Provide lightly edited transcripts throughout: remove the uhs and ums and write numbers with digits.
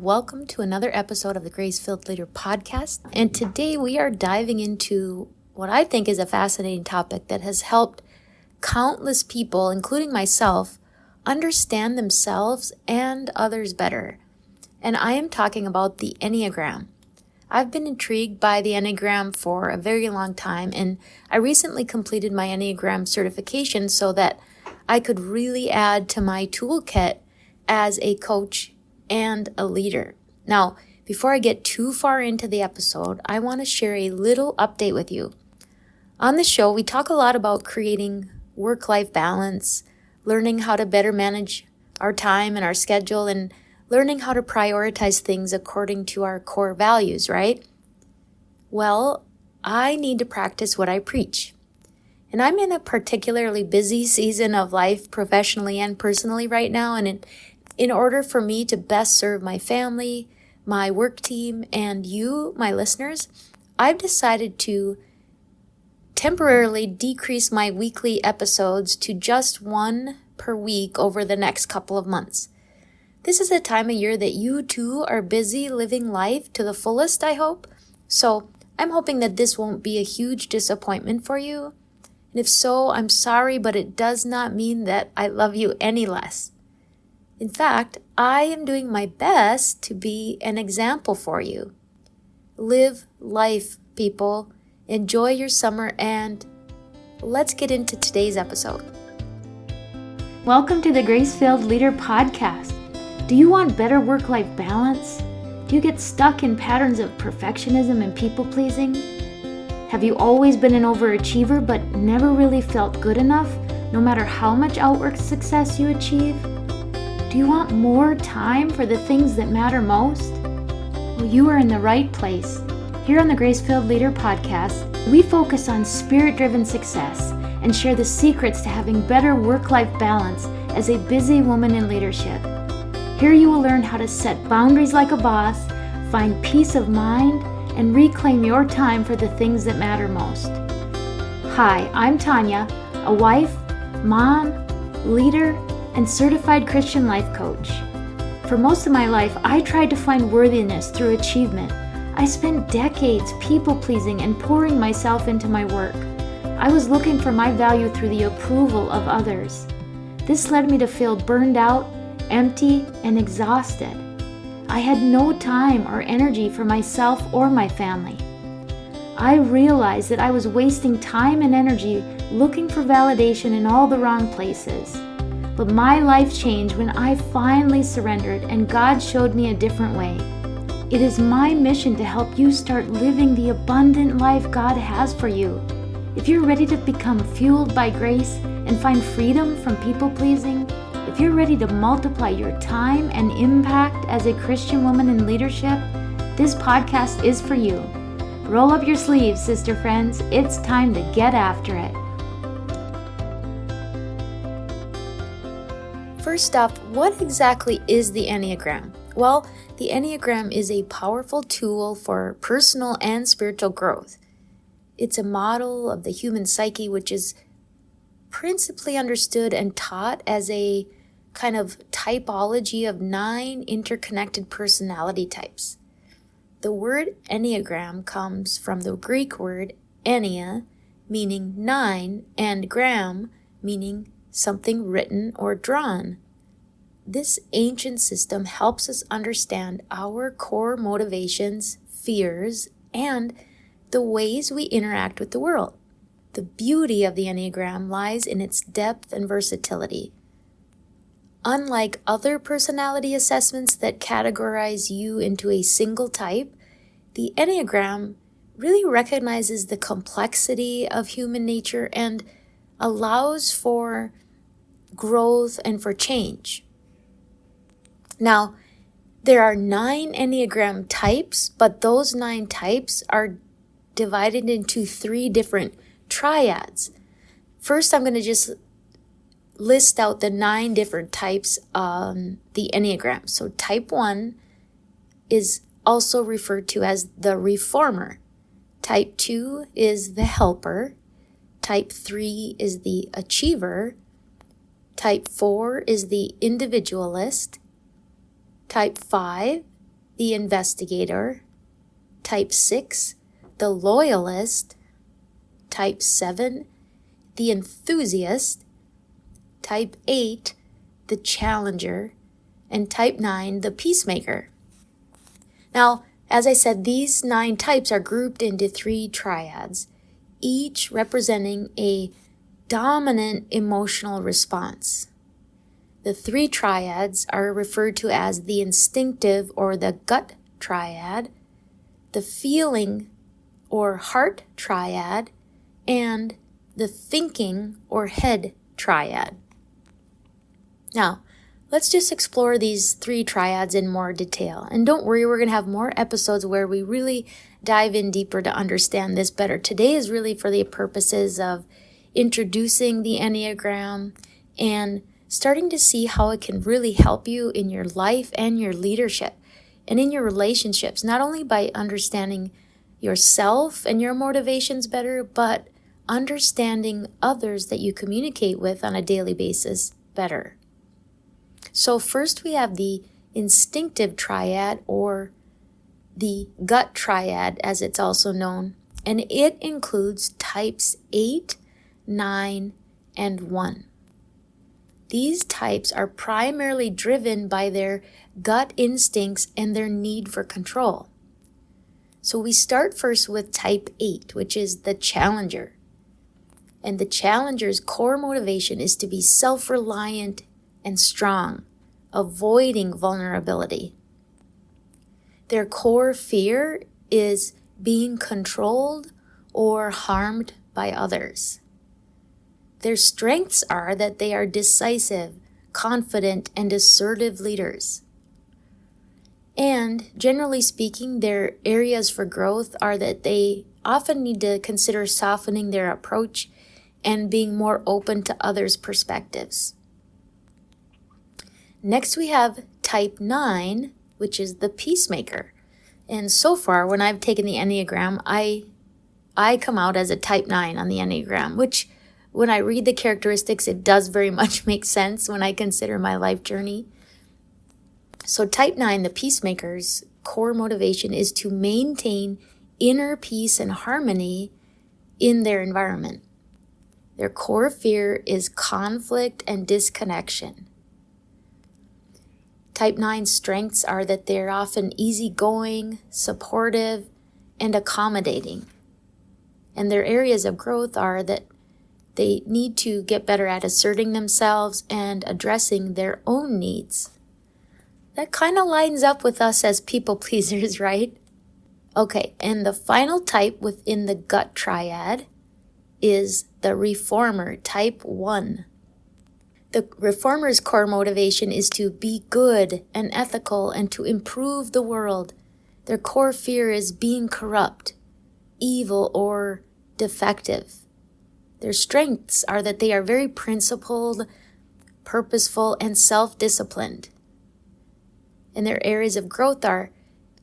Welcome to another episode of the Grace-Filled Leader podcast. And today we are diving into what I think is a fascinating topic that has helped countless people, including myself, understand themselves and others better. And I am talking about the Enneagram. I've been intrigued by the Enneagram for a very long time, and I recently completed my Enneagram certification so that I could really add to my toolkit as a coach and a leader. Now, before I get too far into the episode, I want to share a little update with you. On the show, we talk a lot about creating work-life balance, learning how to better manage our time and our schedule, and learning how to prioritize things according to our core values, right? Well, I need to practice what I preach. And I'm in a particularly busy season of life professionally and personally right now, and in order for me to best serve my family, my work team, and you, my listeners, I've decided to temporarily decrease my weekly episodes to just one per week over the next couple of months. This is a time of year that you too are busy living life to the fullest, I hope. So I'm hoping that this won't be a huge disappointment for you. And if so, I'm sorry, but it does not mean that I love you any less. In fact, I am doing my best to be an example for you. Live life, people. Enjoy your summer, and let's get into today's episode. Welcome to the Grace-Filled Leader podcast. Do you want better work-life balance? Do you get stuck in patterns of perfectionism and people-pleasing? Have you always been an overachiever but never really felt good enough, no matter how much outward success you achieve? Do you want more time for the things that matter most? Well, you are in the right place. Here on the Grace-Filled Leader podcast, we focus on spirit-driven success and share the secrets to having better work-life balance as a busy woman in leadership. Here you will learn how to set boundaries like a boss, find peace of mind, and reclaim your time for the things that matter most. Hi, I'm Tanya, a wife, mom, leader, and certified Christian life coach. For most of my life, I tried to find worthiness through achievement. I spent decades people-pleasing and pouring myself into my work. I was looking for my value through the approval of others. This led me to feel burned out, empty, and exhausted. I had no time or energy for myself or my family. I realized that I was wasting time and energy looking for validation in all the wrong places. But my life changed when I finally surrendered and God showed me a different way. It is my mission to help you start living the abundant life God has for you. If you're ready to become fueled by grace and find freedom from people-pleasing, if you're ready to multiply your time and impact as a Christian woman in leadership, this podcast is for you. Roll up your sleeves, sister friends. It's time to get after it. First up, what exactly is the Enneagram? Well, the Enneagram is a powerful tool for personal and spiritual growth. It's a model of the human psyche, which is principally understood and taught as a kind of typology of 9 interconnected personality types. The word Enneagram comes from the Greek word ennea, meaning 9, and gram, meaning something written or drawn. This ancient system helps us understand our core motivations, fears, and the ways we interact with the world. The beauty of the Enneagram lies in its depth and versatility. Unlike other personality assessments that categorize you into a single type, the Enneagram really recognizes the complexity of human nature and allows for growth and for change. Now, there are 9 Enneagram types, but those 9 types are divided into 3 different triads. First, I'm going to just list out the 9 different types on the Enneagram. So type 1 is also referred to as the reformer. Type 2 is the helper. Type 3 is the achiever. Type 4 is the individualist. Type 5 the investigator. Type 6, the loyalist. Type 7, the enthusiast. Type 8, the challenger. And type 9, the peacemaker. Now, as I said, these 9 types are grouped into 3 triads, each representing a dominant emotional response. The 3 triads are referred to as the instinctive or the gut triad, the feeling or heart triad, and the thinking or head triad. Now, let's just explore these 3 triads in more detail. And don't worry, we're going to have more episodes where we really dive in deeper to understand this better. Today is really for the purposes of introducing the Enneagram and starting to see how it can really help you in your life and your leadership and in your relationships, not only by understanding yourself and your motivations better, but understanding others that you communicate with on a daily basis better. So first we have the instinctive triad, or the gut triad as it's also known, and it includes types 8, 9, and 1. These types are primarily driven by their gut instincts and their need for control. So we start first with type 8, which is the challenger. And the challenger's core motivation is to be self-reliant and strong, avoiding vulnerability. Their core fear is being controlled or harmed by others. Their strengths are that they are decisive, confident, and assertive leaders. And generally speaking, their areas for growth are that they often need to consider softening their approach and being more open to others' perspectives. Next, we have type 9, which is the peacemaker. And so far, when I've taken the Enneagram, I come out as a type 9 on the Enneagram, which when I read the characteristics, it does very much make sense when I consider my life journey. So type 9, the peacemaker's core motivation is to maintain inner peace and harmony in their environment. Their core fear is conflict and disconnection. Type 9 strengths are that they're often easygoing, supportive, and accommodating. And their areas of growth are that they need to get better at asserting themselves and addressing their own needs. That kind of lines up with us as people pleasers, right? Okay, and the final type within the gut triad is the reformer, type 1. The reformer's core motivation is to be good and ethical and to improve the world. Their core fear is being corrupt, evil, or defective. Their strengths are that they are very principled, purposeful, and self-disciplined. And their areas of growth are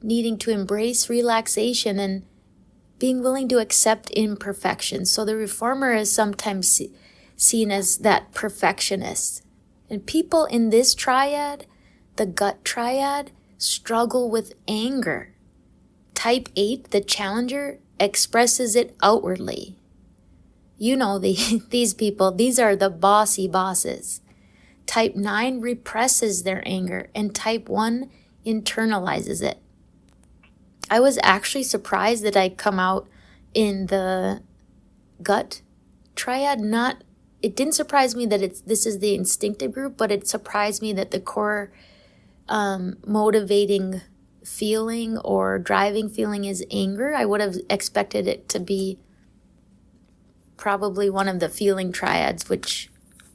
needing to embrace relaxation and being willing to accept imperfections. So the reformer is sometimes seen as that perfectionist. And people in this triad, the gut triad, struggle with anger. Type 8, the challenger, expresses it outwardly. You know these people, these are the bossy bosses. Type 9 represses their anger, and type 1 internalizes it. I was actually surprised that I'd come out in the gut triad. It didn't surprise me that this is the instinctive group, but it surprised me that the core motivating feeling or driving feeling is anger. I would have expected it to be probably one of the feeling triads, which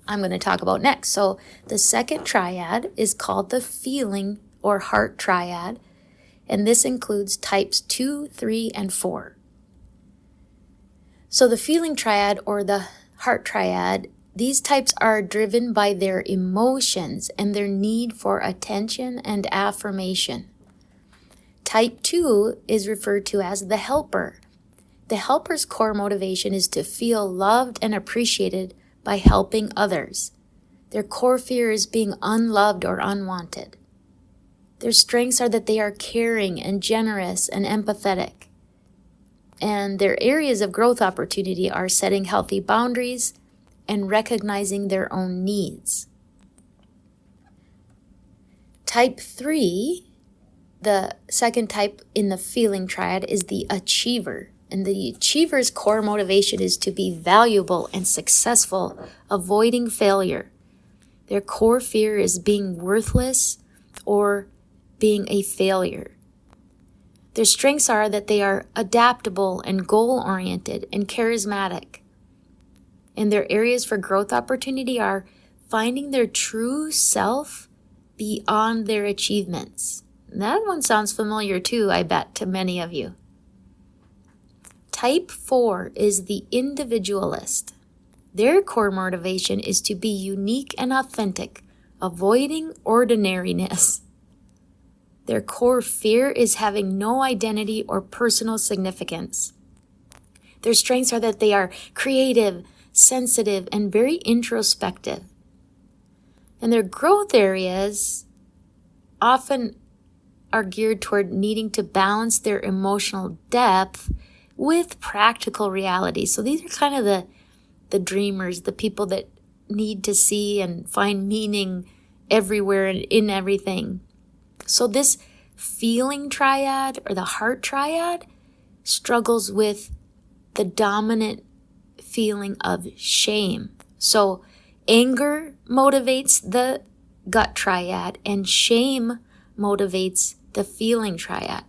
I'm going to talk about next. So the second triad is called the feeling or heart triad, and this includes types 2, 3, and 4. So the feeling triad or the heart triad, these types are driven by their emotions and their need for attention and affirmation. Type 2 is referred to as the helper. The helper's core motivation is to feel loved and appreciated by helping others. Their core fear is being unloved or unwanted. Their strengths are that they are caring and generous and empathetic. And their areas of growth opportunity are setting healthy boundaries and recognizing their own needs. Type 3, the second type in the Feeling Triad, is the achiever. And the achiever's core motivation is to be valuable and successful, avoiding failure. Their core fear is being worthless or being a failure. Their strengths are that they are adaptable and goal-oriented and charismatic. And their areas for growth opportunity are finding their true self beyond their achievements. And that one sounds familiar too, I bet, to many of you. Type 4 is the individualist. Their core motivation is to be unique and authentic, avoiding ordinariness. Their core fear is having no identity or personal significance. Their strengths are that they are creative, sensitive, and very introspective. And their growth areas often are geared toward needing to balance their emotional depth with practical reality. So these are kind of the dreamers, the people that need to see and find meaning everywhere and in everything. So this Feeling Triad or the Heart Triad struggles with the dominant feeling of shame. So anger motivates the Gut Triad and shame motivates the Feeling Triad.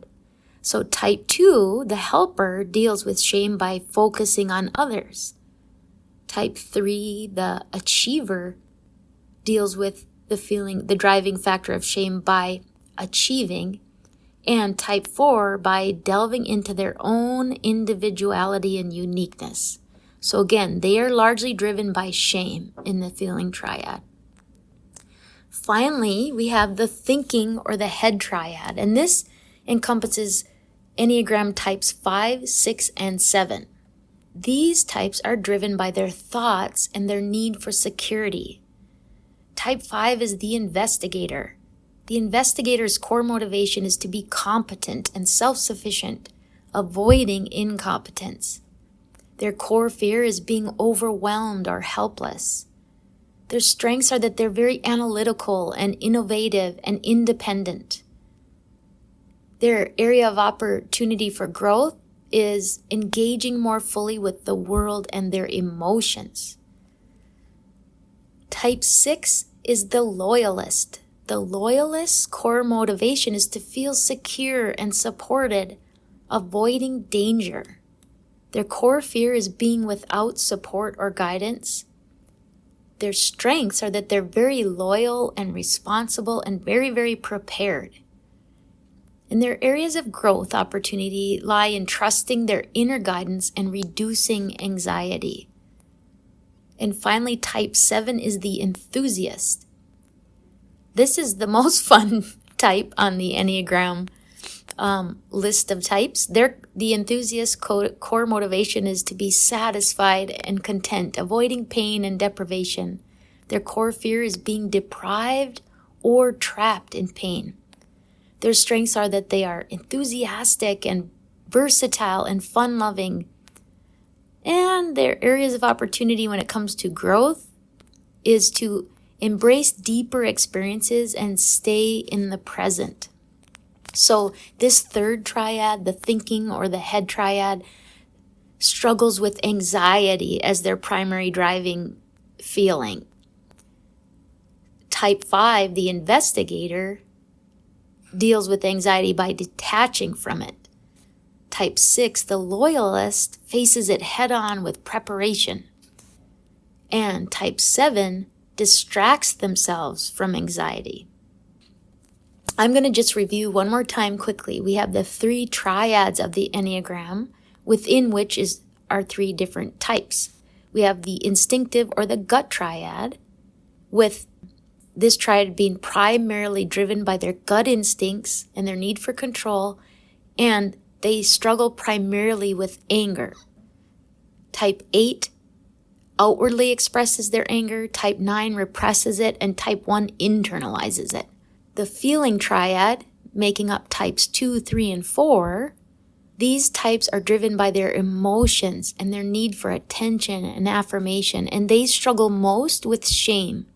So type 2, the helper, deals with shame by focusing on others. Type 3, the achiever, deals with the driving factor of shame by achieving. And type 4 by delving into their own individuality and uniqueness. So again, they are largely driven by shame in the Feeling Triad. Finally, we have the Thinking or the Head Triad, and this encompasses Enneagram types 5, 6, and 7. These types are driven by their thoughts and their need for security. Type 5 is the investigator. The investigator's core motivation is to be competent and self-sufficient, avoiding incompetence. Their core fear is being overwhelmed or helpless. Their strengths are that they're very analytical and innovative and independent. Their area of opportunity for growth is engaging more fully with the world and their emotions. Type 6 is the loyalist. The loyalist's core motivation is to feel secure and supported, avoiding danger. Their core fear is being without support or guidance. Their strengths are that they're very loyal and responsible and very, very prepared. And their areas of growth opportunity lie in trusting their inner guidance and reducing anxiety. And finally, type 7 is the enthusiast. This is the most fun type on the Enneagram list of types. The enthusiast core motivation is to be satisfied and content, avoiding pain and deprivation. Their core fear is being deprived or trapped in pain. Their strengths are that they are enthusiastic and versatile and fun-loving. And their areas of opportunity when it comes to growth is to embrace deeper experiences and stay in the present. So this third triad, the Thinking or the Head Triad, struggles with anxiety as their primary driving feeling. Type 5, the investigator, deals with anxiety by detaching from it. Type 6, the loyalist, faces it head-on with preparation. And type 7 distracts themselves from anxiety. I'm going to just review one more time quickly. We have the 3 triads of the Enneagram, within which are 3 different types. We have the Instinctive or the Gut Triad, with this triad being primarily driven by their gut instincts and their need for control, and they struggle primarily with anger. Type 8 outwardly expresses their anger, type 9 represses it, and type 1 internalizes it. The Feeling Triad, making up types 2, 3, and 4, these types are driven by their emotions and their need for attention and affirmation, and they struggle most with shame.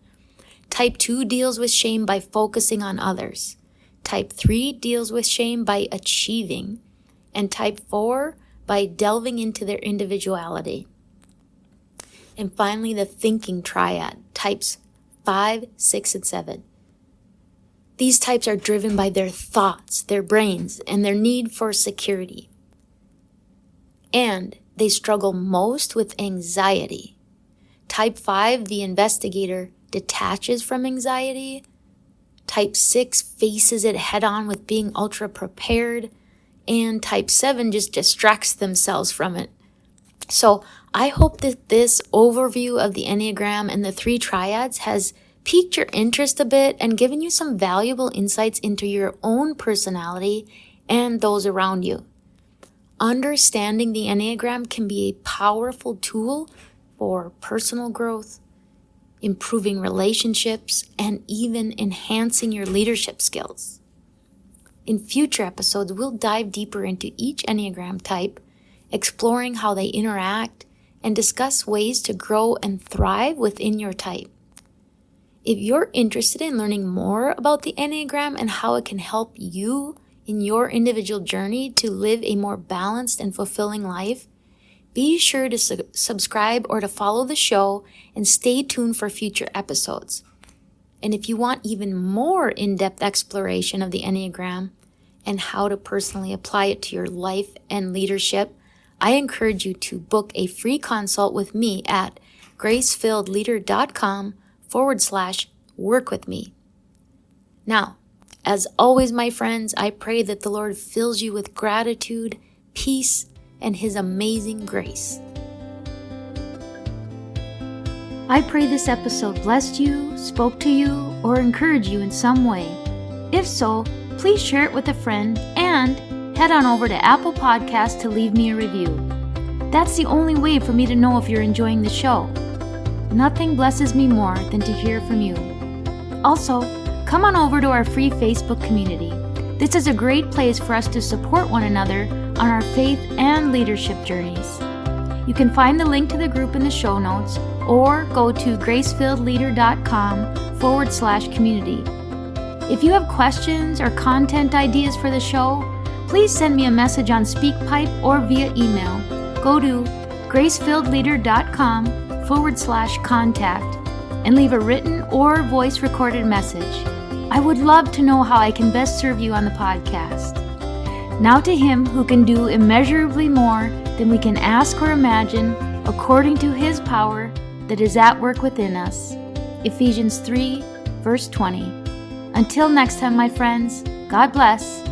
Type 2 deals with shame by focusing on others. Type 3 deals with shame by achieving. And type 4 by delving into their individuality. And finally, the Thinking Triad, types 5, 6, and 7. These types are driven by their thoughts, their brains, and their need for security. And they struggle most with anxiety. Type 5, the investigator, detaches from anxiety. Type 6 faces it head on with being ultra prepared. And type 7 just distracts themselves from it. So I hope that this overview of the Enneagram and the 3 triads has piqued your interest a bit and given you some valuable insights into your own personality and those around you. Understanding the Enneagram can be a powerful tool for personal growth, improving relationships, and even enhancing your leadership skills. In future episodes, we'll dive deeper into each Enneagram type, exploring how they interact and discuss ways to grow and thrive within your type. If you're interested in learning more about the Enneagram and how it can help you in your individual journey to live a more balanced and fulfilling life, be sure to subscribe or to follow the show and stay tuned for future episodes. And if you want even more in-depth exploration of the Enneagram and how to personally apply it to your life and leadership, I encourage you to book a free consult with me at gracefilledleader.com/work with me. Now, as always, my friends, I pray that the Lord fills you with gratitude, peace, and His amazing grace. I pray this episode blessed you, spoke to you, or encouraged you in some way. If so, please share it with a friend and head on over to Apple Podcasts to leave me a review. That's the only way for me to know if you're enjoying the show. Nothing blesses me more than to hear from you. Also, come on over to our free Facebook community. This is a great place for us to support one another on our faith and leadership journeys. You can find the link to the group in the show notes or go to gracefilledleader.com/community. If you have questions or content ideas for the show, please send me a message on SpeakPipe or via email. Go to gracefilledleader.com/contact and leave a written or voice recorded message. I would love to know how I can best serve you on the podcast. Now to Him who can do immeasurably more than we can ask or imagine, according to His power that is at work within us. Ephesians 3, verse 20. Until next time, my friends, God bless.